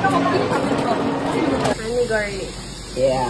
Honey garlic. Yeah.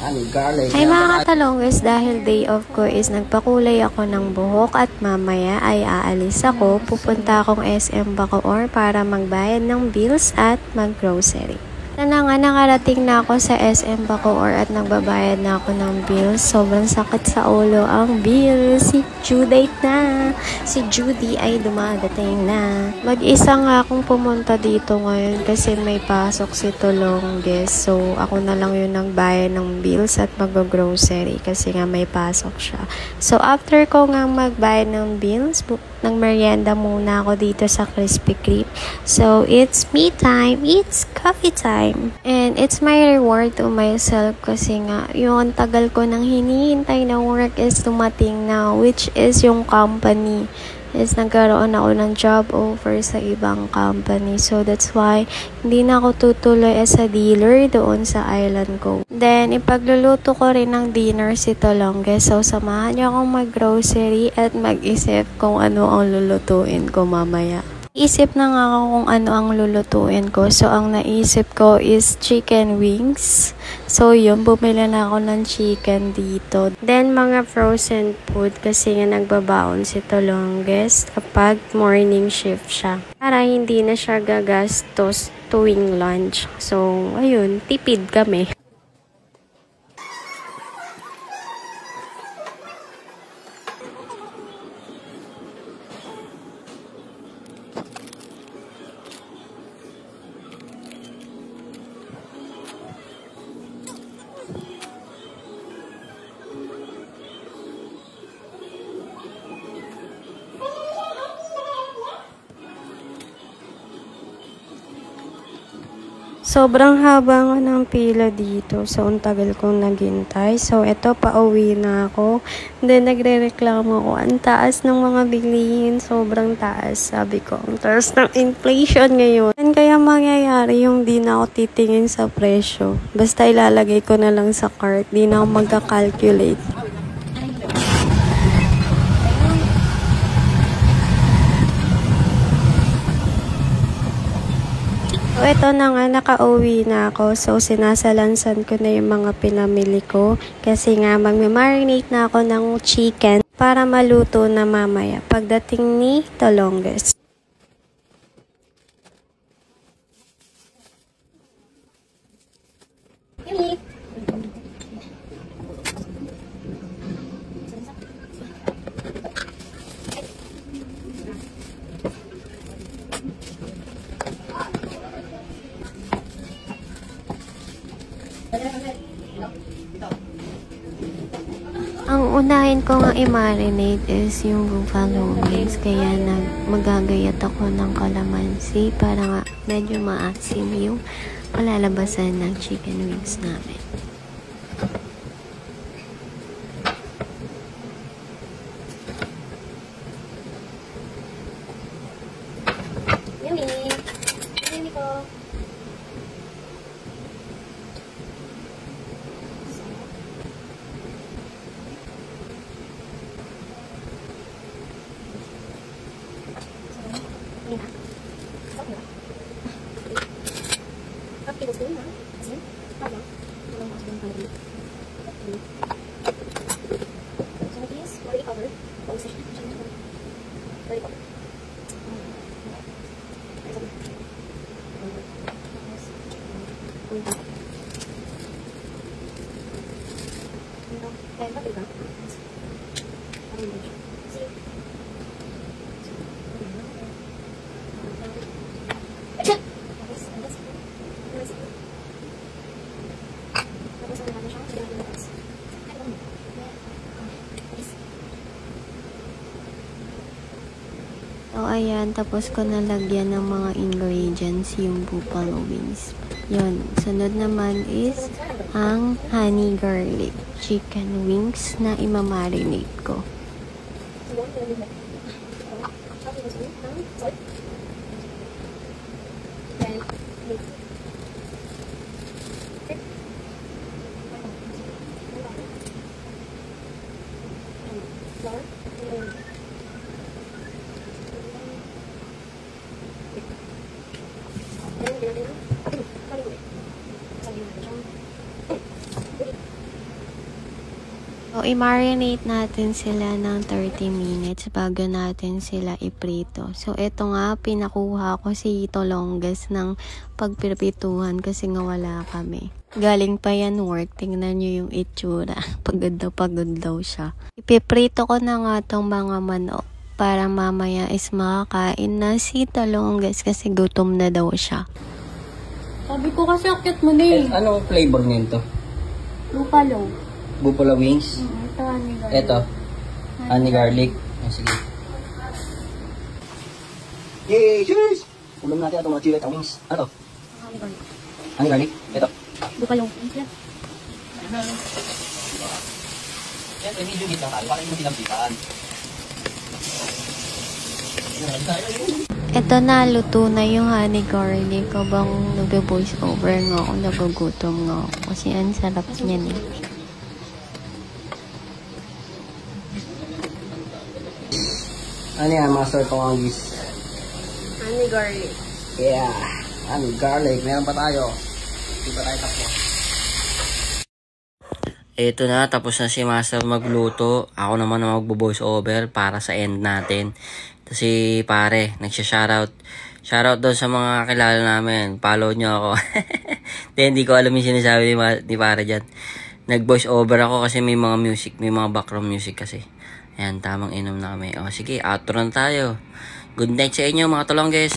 Honey garlic. Ay mga katalongers, dahil day off ko is nagpakulay ako ng buhok at mamaya ay aalis ako. Pupunta akong SM Bacoor para magbayad ng bills at mag-grocery. Na nga, nakarating na ako sa SM Bacoor at nagbabayad na ako ng bills. Sobrang sakit sa ulo ang bills. Si Judy na. Si Judy ay dumadating na. Mag-isa nga akong pumunta dito ngayon kasi may pasok si Tolongges. So, ako na lang yung nagbayad ng bills at mag-grocery kasi nga may pasok siya. So, after ko nga magbayad ng bills, nag-merienda muna ako dito sa Krispy Kreme. So, it's me time. It's coffee time. And it's my reward to myself kasi nga, yung tagal ko nang hinihintay na work is dumating na, which is yung company. Is nagkaroon ako ng job offer sa ibang company. So, that's why, hindi na ako tutuloy as a dealer doon sa island ko. Then, ipagluluto ko rin ng dinner si Tolongges. So, samahan niyo akong mag-grocery at mag-isip kung ano ang lulutuin ko mamaya. Isip na nga ako kung ano ang lulutuin ko. So, ang naisip ko is chicken wings. So, yun, bumili na ako ng chicken dito. Then, mga frozen food kasi nga nagbabaon si Tolongges kapag morning shift siya. Para hindi na siya gagastos tuwing lunch. So, ayun, tipid kami. Sobrang haba nga ng pila dito. So, ang tagal kong naghintay. So, eto, pauwi na ako. Then, nagre-reklamo ako. Ang taas ng mga bilihin. Sobrang taas. Sabi ko, ang taas ng inflation ngayon. And kaya mangyayari yung di na ako titingin sa presyo. Basta ilalagay ko na lang sa cart. Di na ako magka-calculate. So, ito na nga, nakauwi na ako. So, sinasalansan ko na yung mga pinamili ko. Kasi nga, magme-marinate na ako ng chicken para maluto na mamaya pagdating ni Tolongges. Ang unahin ko nga i-marinate is yung buffalo wings. Kaya magagayat ako ng kalamansi para nga medyo maasim yung palalabasan ng chicken wings namin. Yummy! Yummy ko! So, ayan, tapos ko nalagyan ng mga ingredients yung buffalo wings. Yun, sunod naman is ang honey garlic chicken wings na imamarinate ko. So, i-marinate natin sila ng 30 minutes bago natin sila iprito. So, ito nga, pinakuha ko si Tolongas ng pagpirpituhan kasi nga wala kami. Galing pa yan work. Tingnan nyo yung itsura. Pagod daw siya. Ipiprito ko na nga tong mga manok para mamaya is makakain na si Tolongas kasi gutom na daw siya. Sabi ko kasi akit mo na eh. Anong flavor nito? Buffalo. Buffalo wings? Ito, honey garlic. Ito. Honey garlic. Oh, sige. Yay! Cheers! Ulam natin itong mga chili at wings. Ano to? Honey garlic. Ito. Buffalo. Siyempre, medyo git lang tayo. Bakit yung pinampitaan? Ito na, luto na yung honey garlic. Habang nagbe-voice over nga ako, nagugutom nga ako. Kasi ang sarap niyan eh. Ano yan, Master Tongangis? Honey garlic. Yeah. Honey garlic. Meron pa tayo. Hindi pa tayo tapos. Ito na, tapos na si Master magluto. Ako naman na magbo-voice over para sa end natin. Kasi pare, nagsya-shoutout. Shoutout doon sa mga kilala namin. Follow nyo ako. Hindi ko alam yung sinasabi ni pare dyan. Nag-voice over ako kasi may mga music, may mga background music kasi. Ayan, tamang inom na kami. O sige, outro na tayo. Good night sa inyo mga Tolonges.